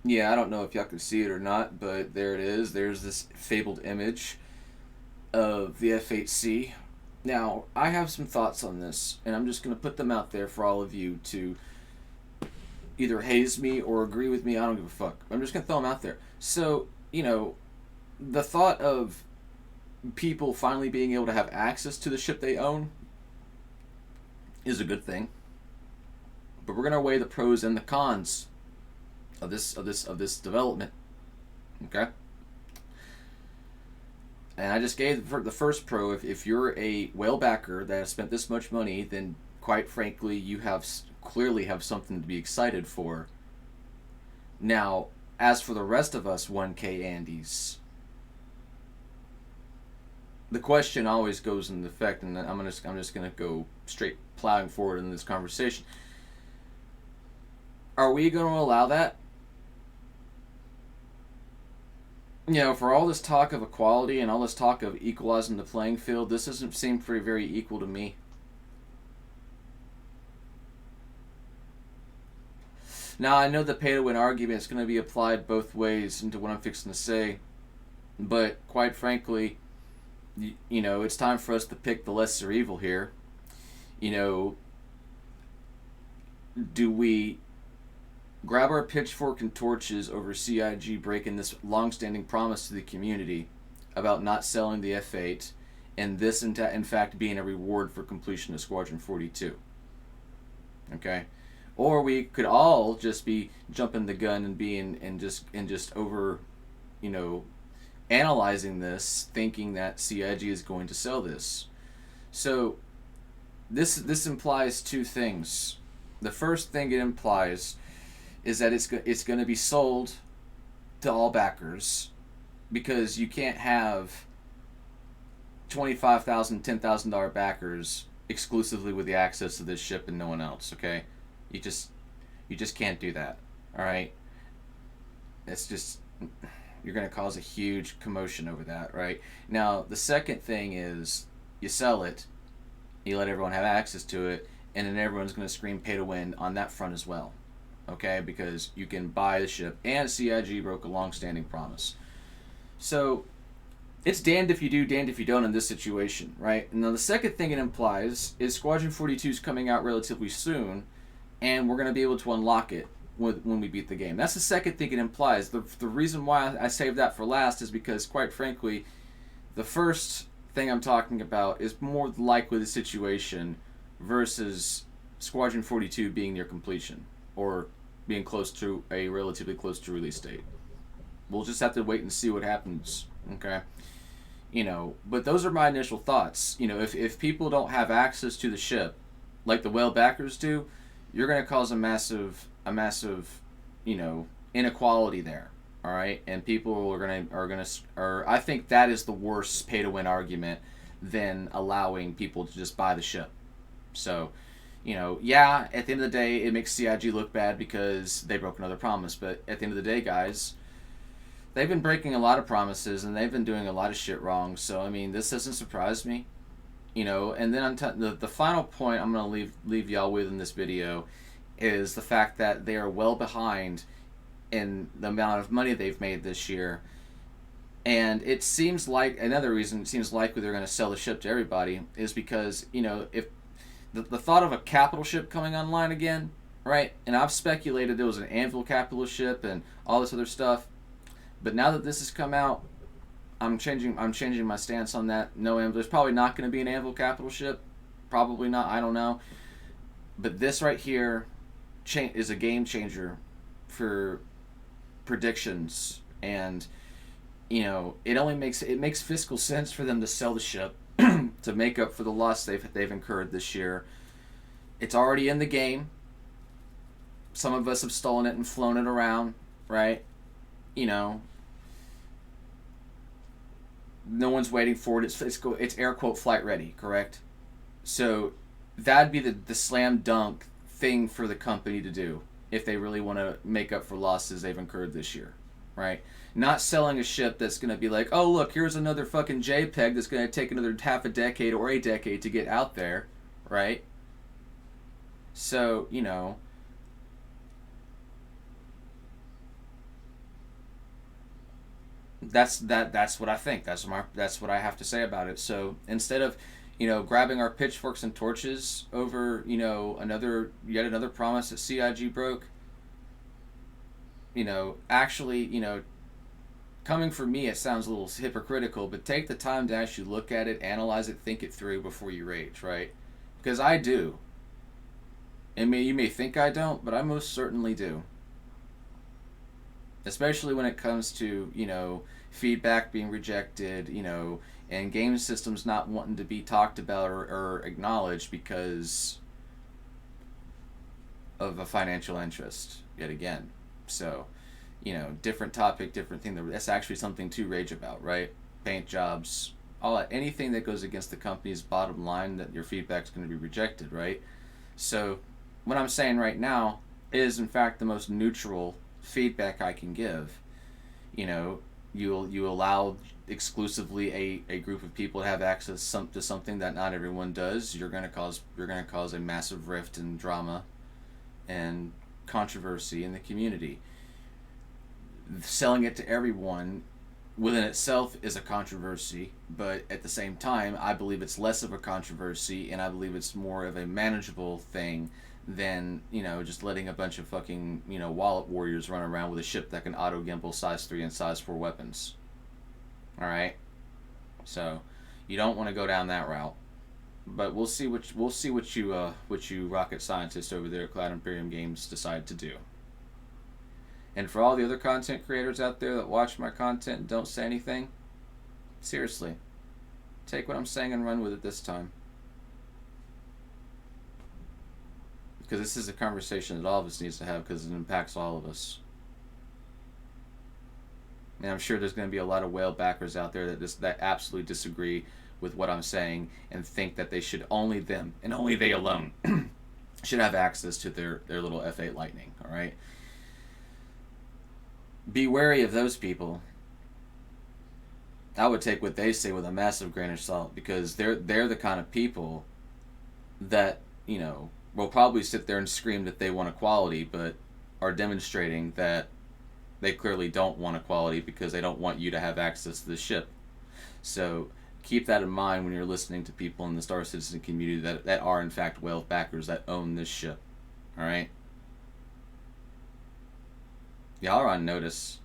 Yeah, I don't know if y'all can see it or not, but there it is. There's this fabled image of the F-8C. Now, I have some thoughts on this, and I'm just going to put them out there for all of you to either haze me or agree with me. I don't give a fuck. I'm just going to throw them out there. So, the thought of people finally being able to have access to the ship they own is a good thing. But we're going to weigh the pros and the cons of this development. Okay? And I just gave the first pro. If you're a whale backer that has spent this much money, then quite frankly, you have clearly have something to be excited for. Now, as for the rest of us 1K Andes, the question always goes into effect, and I'm just gonna go straight plowing forward in this conversation. Are we going to allow that? For all this talk of equality and all this talk of equalizing the playing field, this doesn't seem very equal to me. Now, I know the pay to win argument is going to be applied both ways into what I'm fixing to say, but quite frankly, it's time for us to pick the lesser evil here. You know, do we grab our pitchfork and torches over CIG breaking this long-standing promise to the community about not selling the F8, and this in fact being a reward for completion of Squadron 42? Okay, or we could all just be jumping the gun and being and just over, you know, analyzing this, thinking that CIG is going to sell this. So this implies two things. The first thing it implies is that it's going to be sold to all backers, because you can't have $25,000, $10,000 backers exclusively with the access to this ship and no one else. Okay, you just you just can't do that. All right, it's just you're going to cause a huge commotion over that. Right now, the second thing is you sell it, you let everyone have access to it, and then everyone's going to scream pay to win on that front as well. Okay, because you can buy the ship, and CIG broke a long-standing promise. So it's damned if you do, damned if you don't in this situation, right? Now the second thing it implies is Squadron 42 is coming out relatively soon, and we're going to be able to unlock it when we beat the game. That's the second thing it implies. The reason why I saved that for last is because, quite frankly, the first thing I'm talking about is more likely the situation versus Squadron 42 being near completion or being close to a relatively close to release date. We'll just have to wait and see what happens. Okay. But those are my initial thoughts. If people don't have access to the ship like the whale backers do, you're going to cause a massive inequality there. All right, and people are I think that is the worst pay to win argument than allowing people to just buy the ship. So, yeah, at the end of the day, it makes CIG look bad because they broke another promise. But at the end of the day, guys, they've been breaking a lot of promises and they've been doing a lot of shit wrong. So, I mean, this doesn't surprise me. And then the final point I'm going to leave y'all with in this video is the fact that they are well behind in the amount of money they've made this year. And it seems like another reason it seems likely they're going to sell the ship to everybody is because, if the thought of a capital ship coming online again, right? And I've speculated there was an Anvil capital ship and all this other stuff. But now that this has come out, I'm changing my stance on that. No, there's probably not going to be an Anvil capital ship. Probably not. I don't know. But this right here is a game changer for predictions, and it makes fiscal sense for them to sell the ship to make up for the loss they've incurred this year. It's already in the game. Some of us have stolen it and flown it around, right? You know, no one's waiting for it. It's air quote flight ready, correct? So that'd be the slam dunk thing for the company to do if they really want to make up for losses they've incurred this year, right? Not selling a ship that's going to be like, oh, look, here's another fucking JPEG that's going to take another half a decade or a decade to get out there, right? So, that's what I think. That's what I have to say about it. So instead of, grabbing our pitchforks and torches over, yet another promise that CIG broke, actually, coming from me, it sounds a little hypocritical, but take the time to actually look at it, analyze it, think it through before you rage, right? Because I do. And you may think I don't, but I most certainly do. Especially when it comes to, feedback being rejected, and game systems not wanting to be talked about or acknowledged because of a financial interest, yet again. So, different topic, different thing. That's actually something to rage about, right? Paint jobs, all that, anything that goes against the company's bottom line, that your feedback's going to be rejected, right? So, what I'm saying right now is, in fact, the most neutral feedback I can give. You allow exclusively a group of people to have access to something that not everyone does. You're gonna cause a massive rift and drama and controversy in the community. Selling it to everyone within itself is a controversy, but at the same time, I believe it's less of a controversy, and I believe it's more of a manageable thing than, just letting a bunch of fucking, wallet warriors run around with a ship that can auto gimbal size 3 and size 4 weapons. Alright? So, you don't want to go down that route. But we'll see what you rocket scientists over there at Cloud Imperium Games decide to do. And for all the other content creators out there that watch my content and don't say anything, seriously, take what I'm saying and run with it this time. Because this is a conversation that all of us needs to have, because it impacts all of us. And I'm sure there's going to be a lot of whale backers out there that absolutely disagree with what I'm saying and think that they should, only them and only they alone should have access to their little F8 Lightning. All right. Be wary of those people. I would take what they say with a massive grain of salt, because they're the kind of people that, will probably sit there and scream that they want equality, but are demonstrating that they clearly don't want equality because they don't want you to have access to the ship. So keep that in mind when you're listening to people in the Star Citizen community that are in fact whale backers that own this ship. Alright? Y'all are on notice.